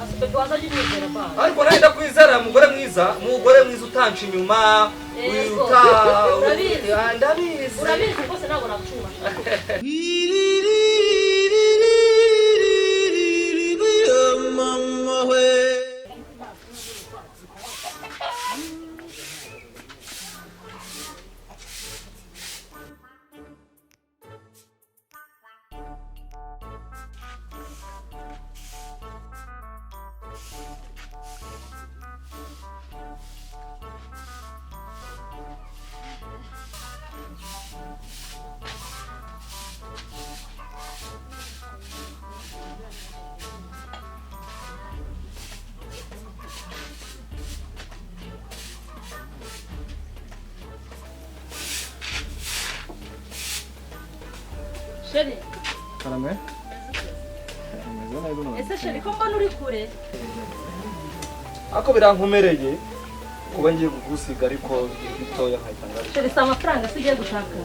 Asibe twaza nyizera ba. Ariko nawe ndakwizera mugore mwiza utanca inyuma. Ndabizi. Urabizi rwose ntabwo nagucuma. Mama we. Sheri. Karame. Ese sheri ko mbona uri kure? Ako birankomereye kuba ngiye kugusiga ariko bitoya nkayitanga. Sheri sa amafaranga sigiye gushaka.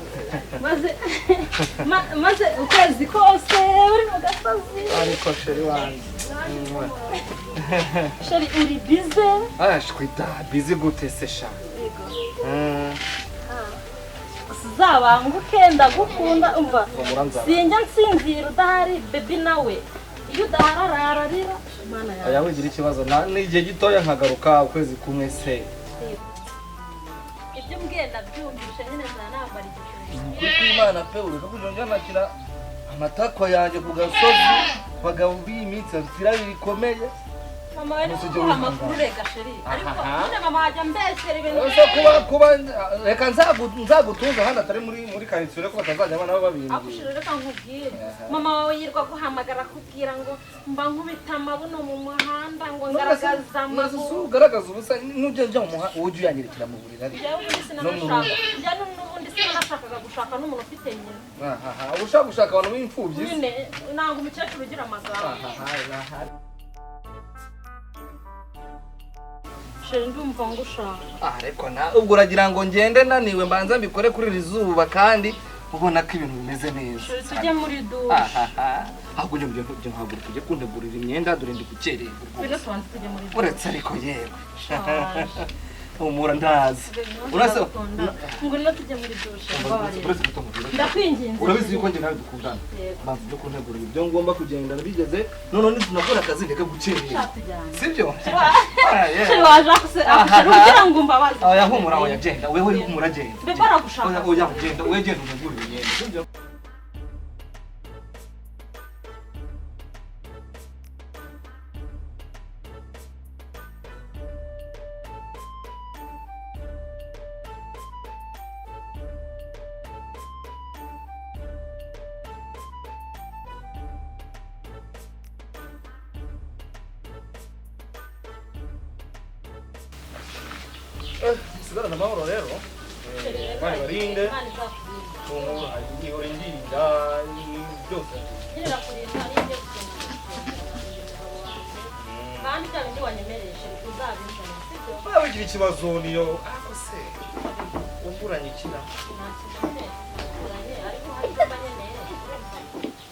Maze ukwezi kose uri mu gasozi. Ariko sheri wanjye. Sheri uri bize? Shkwita bize gute se sha? Zabanguke ndagukunda umva. Sinjya nsinzira udahari baby nawe. Iyo udaharararira mana yawe. Ayawe gira ikibazo n'igihe gitoya nkagaruka ukwezi kumwe se. Ibyo mbwenda byumvishe nyine zanambara igiciro. Kuko Imana pe uri kujya nakira amatako yanjye ku gasozi bagabo b'iminsi afitira bikomeye. Mama we nukuha amakuru rega sheri. Ariko nyine mama hajya mbesera ibintu. Ose kuba reka nzagutunza hano atari muri karitsiye ko batazajya abana babindi. Akushire reka nkubwire. Mama wawe yirwa guhamagara kubwira ngo mba nkubita amabuno mu muhanda ngo ngaragaza amaguru. Ugaragaza ubusa n'ujya mu muhanda uje uyanyirikira mu buriri ari. Njya n'ubundi sinashakaga gushaka n'umuntu ufite nyina. Ushaka gushaka abantu b'imfubyi. Nyine nanga umukecuru ugira amagambo. Ndumva ngushaka. Ariko ubwo uragira ngo ngende naniwe mbanza mbikore kuri iri zuba kandi ubona ko ibintu bimeze neza. Tujye muri dushe. Ahubwo njye ntabwo tujye kuntegurira imyenda dore ndi gukererwa. Bigasobanutse tujye muri dushe. Uretse ariko yewe. Umura ndazi. Urase ngo no tujye muri dushe. Ndakwinginze. Urabizi yuko njye nawe dukundana. Mpamvu byo kuntegurira ibyo ngomba kugenda bigeze none tunakora akazi ndeka gukererwa. Sibyo? Sheri waje kugira ngo mbabaze. Oya humura oya genda wewe humura genda. Bebara gushaka. Oya genda wewe genda untegurire imyenda. Sibyo? Sigara na mahoro rero. Bari barinde. Tungu ari orinda byose. Nyira kurinda n'ibyo kandi cyane wanyemereshe uzabizana sibyo? Bawe gira ikibazo niyo ako se. Umburanye kina. Ariko hari abanyene.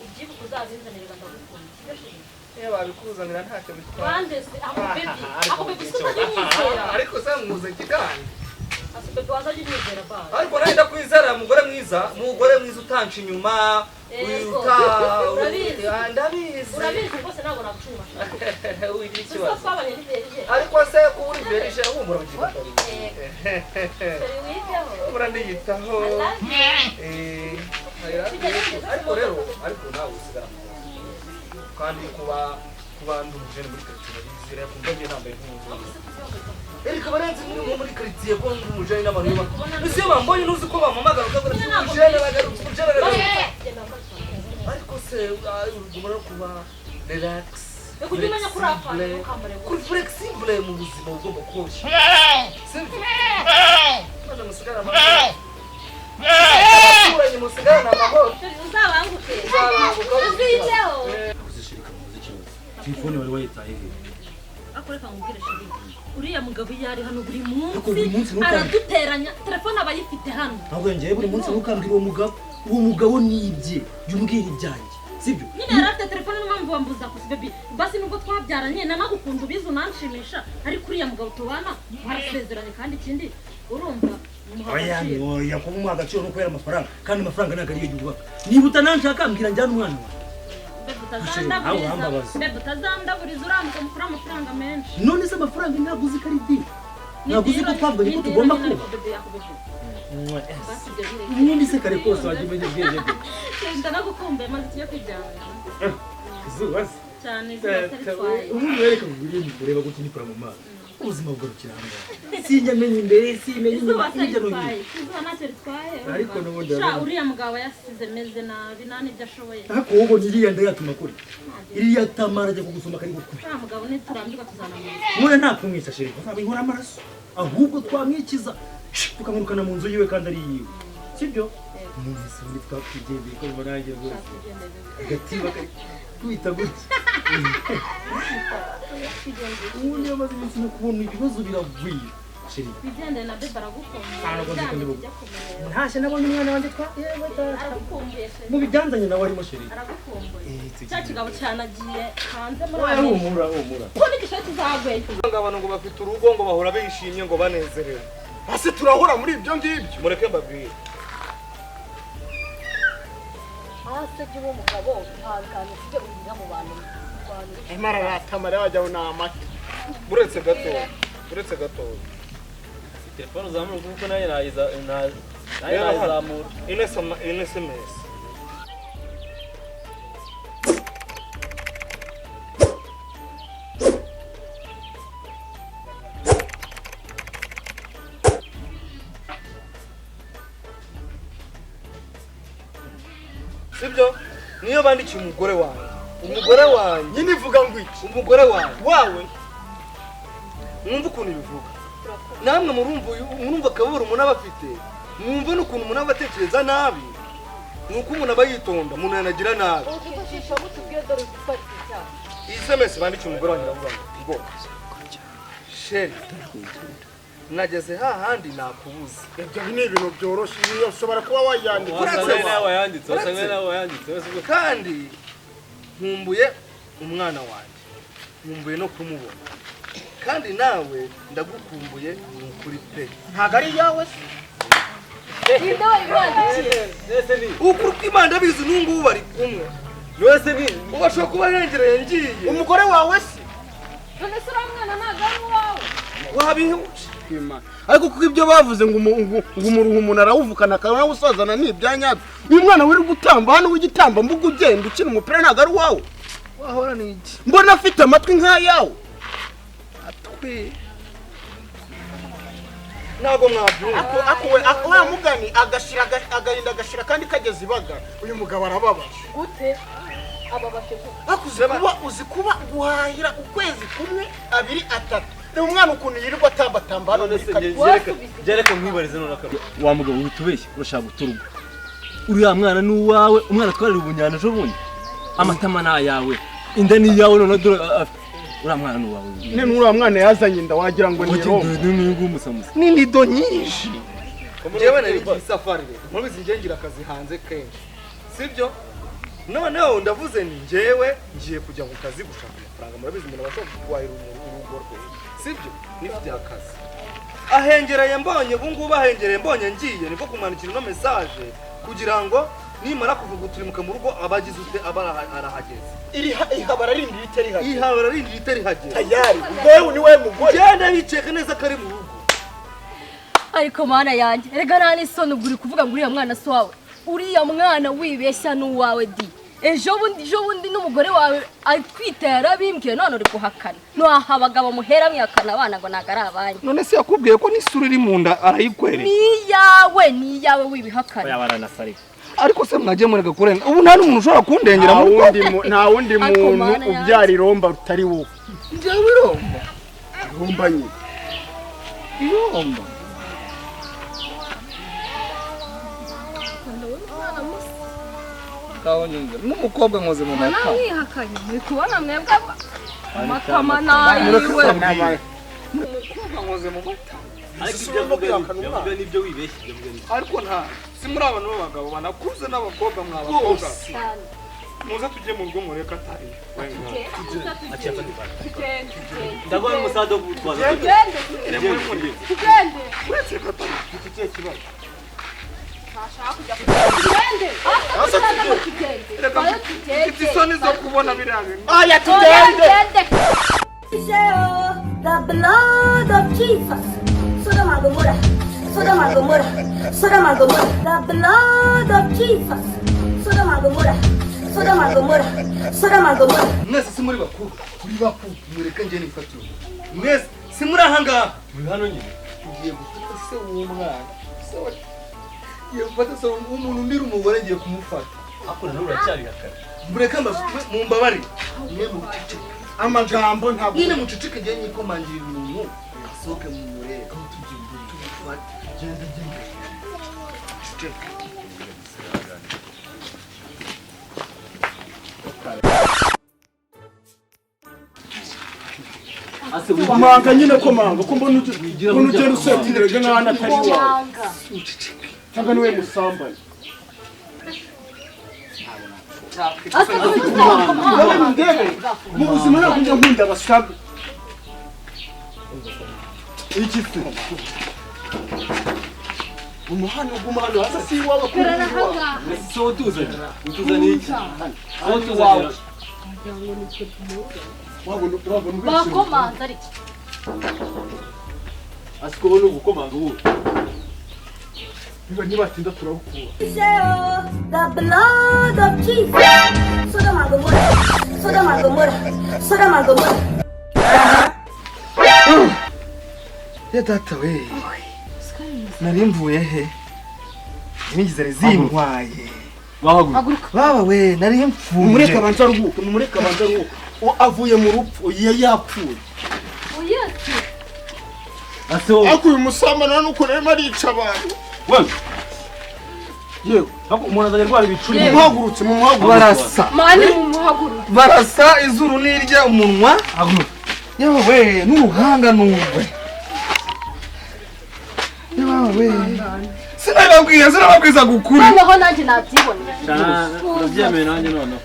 Igihe uzabizanira ndagukunda. Niba babikuzanira ntacyo bitwara. Kandi ako baby sinanyizera. Ariko se muze kigani. Asibe twaza nyizera ba. Ariko nawe ndakwizera mugore mwiza utanca inyuma. Ndabizi. Urabizi rwose ntabwo nagucuma. Ugira ikibazo. Ariko se kuburi berishe humura ugiye. Umura ndiyitaho. Ariko rero nawe usigara. Kandi kubandu mujene muri karitsiye bizira kumva nge nambaye nk'umuntu. Erika barenze muri karitsiye ko umujene n'abantu baba. Ese bambonye nuzi ko bamamagara ukagura umujene bagarutse ariko se urugumara kuba relax. Kujimanya kurapa kuri flexible mu buzima ugomba kosha. Sibyo? Maze musigara amahoro. Uranye musigara amahoro. Uzabanguke. Uziteho. Telefone wari wayitaye he? Akoreka ngubwire shiri. Uriya mugabo yari hano buri munsi araduteranya telefone abayifite hano. Ntabwo ngiye buri munsi ntukambwira uwo mugabo nibye. Yumbwira ibyanjye. sibyo nyine yari afite telefone n'impamvu wambuza ko baby basi nubwo twabyaranye nanagukunda ubizi unanshimisha ariko uriya mugabo tubana warasezeranye kandi ikindi urumva oya kuba umuha agaciro no kubera amafaranga kandi amafaranga ntabwo ariyo yubaka niba utananshaka mbwira njyana umwana bebe utazandaburiza uramuka mukuru amafaranga menshi none se amafaranga ntabwo uzi ko ari dini ntabwo uzi ko twavuganye ko tugomba kuba ubundi se kare kose wajya umenya ubwenge bwe ndanagukumbuye maze tugiye kujyana izuba se cyane izuba taritwaye ubundi wereka nguriye kureba gutya nikora mu maso ubuzima bwarukira ngaho sinjya menya imbere simenya inyuma hirya no hino izuba ntacyo ritwaye ariko n'ubundi uriya mugabo yasize meze nabi nta n'ibyo ashoboye ariko wowe iriya nda yatuma kure iriya tamara ajya kugusoma kari gukura uriya mugabo niturambirwa tuzanamuza wowe nta kumwica sheri uzaba inkora amaraso ahubwo twamwikiza tukamwirukana mu nzu yiwe kandi ari yiwe sibyo mwese muri twakwigendeye ko murangiye rwose agatiba kari kwita gutya ubu niyo maze iminsi no kubona ibibazo biravuyira sheri bigendeye na bebe aragukumbuye ntashye nabonye umwana wanjye aragukumbuye mu bijyanzanye nawe arimo sheri aragukumbuye cya kigabo cyanagiye hanze muri aya humura ko n'igishoro kizagweye abantu ngo bafite urugo ngo bahora bishimye ngo banezerewe hasi turahura muri ibyo ngibyo mureke mbabwire hasi jya uba umugabo ntangane sibyo ugira mu bantu imara ratamara wajyaho ni amata uretse gatoya telefone uzamura kuko nayo nayizamura ine SMS sibyo niyo bandikiye umugore wanjye nyine ivuga ngo iki umugore wanjye wawe mwumva ukuntu bivuga namwe murumva akabura umuntu aba afite mwumva n'ukuntu umuntu aba atekereza nabi ni uko umuntu aba yitonda umuntu yanagira nabi ukifashisha mutubwiye dore uzifatira icyaha iyi SMS bandikiye umugore wanjye aravuga ngo sheri nageze hahandi nakubuze ibyo ni ibintu byoroshye iyo ushobora kuba wayandika wasanga nawe yanditse kandi nkumbuye umwana wanjye nkumbuye no kumubona kandi nawe ndagukumbuye ni ukuri pe ntabwo ari iyawe se ninde wayibandikiye ukuri kw'Imana abizi n'ubu bari kumwe wese ni ubashobora kuba arengereye ngiye umugore wawe se none se uriya mwana ntabwo ari uwawe wabihuje ariko kuko ibyo bavuze ngo umuruhu umuntu arawuvukana akanawusazana ni ibyanyabyo uyu mwana wiri gutamba hano w'igitamba mbuga ugenda ukina umupira ntabwo ari uwawe wahora ni iki mbona afite amatwi nk'ayawe atwi ntabwo mwabyumva wa mugani agahinda agashira kandi kageze ibaga uyu mugabo arababaje gute ababashe gute uzi kuba guhahira ukwezi kumwe 2 3 ni umwana ukuntu yirirwa atambatamba hano muri karitsiye jereka nkwibarize none akaba wa mugabo uhitubeshye urashaka guturuga uriya mwana ni uwawe umwana twarira ubunyana ejo bundi amatama ni ayawe inda ni iyawe none uriya mwana ni uwawe uriya mwana yazanye inda wagira ngo ni rombo ni nido nyinshi njyewe nari ngiye isafari rero mubizi njye ngira akazi hanze kenshi sibyo noneho ndavuze ni njyewe ngiye kujya mu kazi gushaka amafaranga murabizi umuntu abashobora kuguhahira urugo rwe sibyo nifite akazi ahengereye mbonye ubungubu ahengereye mbonye ngiye niko kumwandikira ino message kugira ngo nimara kuvuga uturimuka mu rugo abagize ute aba arahageze ihabara rindi ritari hageze tayari ubwo ni we mugore genda biceka neza kari mu rugo ariko mana yanjye erega nta n'isoni uguri kuvuga ngo uriya mwana si wawe uriya mwana wibeshya n'uwawe di ejo bundi n'umugore wawe atwite yarabimbwiye none uri guhakana ntaha abagabo muhera mwihakana abana ngo ntabwo ari abanyu none se yakubwiye ko n'isura iri mu nda arayikwereka ni iyawe wibihakana yabaranasarika ariko se mwagiye murega kurenga ubu nta n'umuntu ushobora kundengera mu rugo nta wundi muntu ubyara iromba rutari wowe njyewe iromba nyine iromba kaho nyumve n'umukobwa nkoze mu mata mwihakanye muri kubona mwebwe amatama nayiwe umukobwa nkoze mu mata ariko ibyo avuga nibyo wibeshye ariko nta si muri abantu b'abagabo banakuze n'abakobwa mwabakobwa muza tujye mu rugo mureka atari ndaguha umusaza wo gutwaza tugende uretse ko atari ikihe kibazo ntashaka kujya tugende mfite isoni zo kubona biriya bintu oya tugende The blood of Jesus. Sodom and Gomorrah. Sodom and Gomorrah. Sodom and Gomorrah. The blood of Jesus. Sodom and Gomorrah. Sodom and Gomorrah. Sodom and Gomorrah. mwese si muri bakuru mureke njye nifatire mwese si muri ahangaha muri hano nyine tugiye gufata se w'umwana se wa ngiye gufata se w'umuntu ndira umugore ngiye kumufata akora nawe uracyari gakara mureke mumbabarire mwe muceceke amagambo ntabwo nyine muceceke njye nyikomangirira umuntu asohoke mu murere aho tugiye imbere tumufate genda imbere ceceke komanga nyine komanga ko mbona ugenda usetinirege nk'ahantu atari iwawe cyangwa niwe musambanyi mu buzima ntabwo njya nkunda abasabe iki se umuhano hasi si iwawe so utuzanye iki aho tuzanye bakomanza ariko asiko ubona ugukomanga ubu nibatinda turabukura The blood of Jesus. Sodom and Gomorrah. Sodom and Gomorrah. Sodom and Gomorrah. ya data we nari mvuye he imigizere zintwaye baba we nari mfuye mumureke abanza aruhuke avuye mu rupfu yapfuye uyese aso ariko uyu musambana nuko rero arica abantu wewe yewe umuntu azajya arwara ibicuri mumuhagurutse barasa mani mumuhagurutse barasa izuru nirya umunwa yewe n'uruhanga n'urwe yewe sinababwiza gukuri noneho nanjye nabyiboneye urabyemeye nanjye noneho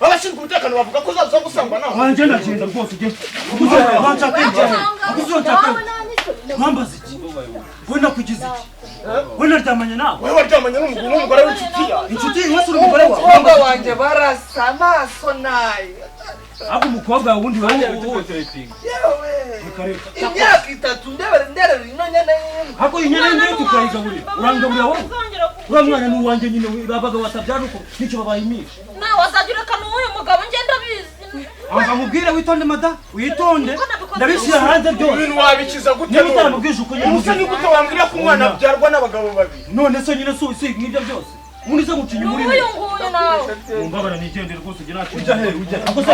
abashinzwe umutekano bavuga ko uzaza gusangwa nawe wanjye ndagenda rwose ujye mwambaza iki we nakugize iki we naryamanye nawe wowe waryamanye n'umugore w'inshuti yawe inshuti yose uri umugore wawe umukobwa wanjye barasa amaso nayo ahubwo umukobwa wawe ubundi wowe yewe imyaka 3 ndebera ino nyene ahubwo iyi nyene ndiyo tukayigaburira urangaburira wowe uriya mwana ni uwanjye nyine babaga batabyara uko nicyo babayimisha nawe wazajya ureka n'uyu mugabo ngenda abizi amubwire witonde mada witonde ndabishyira hanze byose ibintu wabikiza gute niba utaramubwije uko nyine musa ni gute wambwira ko umwana abyarwa n'abagabo babiri none se nyine si nk'ibyo byose ubundi se gucinya muri uyu nguyu nawe mumbabara nigendere rwose ujya nta ujya he ujya ako se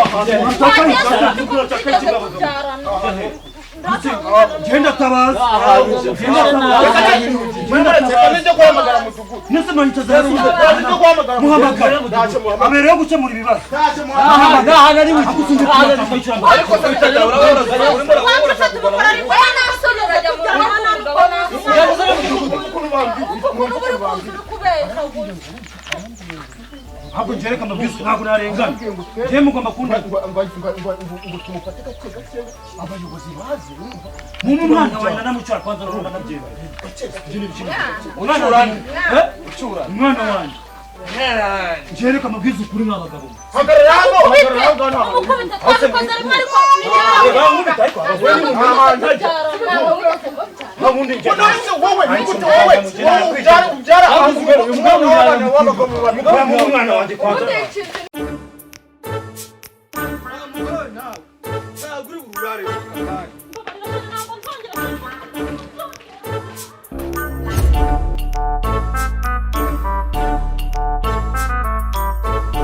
genda tabaza nijya guhamagara mudugudu nese manyicaza nijya guhamagara muhamagara abereyeho gukemura ibibazo ariko se bitajya urabona ntabwo ngereka amabwiriza ntabwo narengana njyewe mugomba kundana ngo tumufate gake gake abayobozi bazi mu mwana wanjye nanamucyara kwanza n'urundi anabyemera umwana wanjye ngereka amabwiriza ukuri nk'abagabo hagarara hano umukubita twabikoze rimwe ariko wowe nigute wowe ubyara umwana wanjye kwanza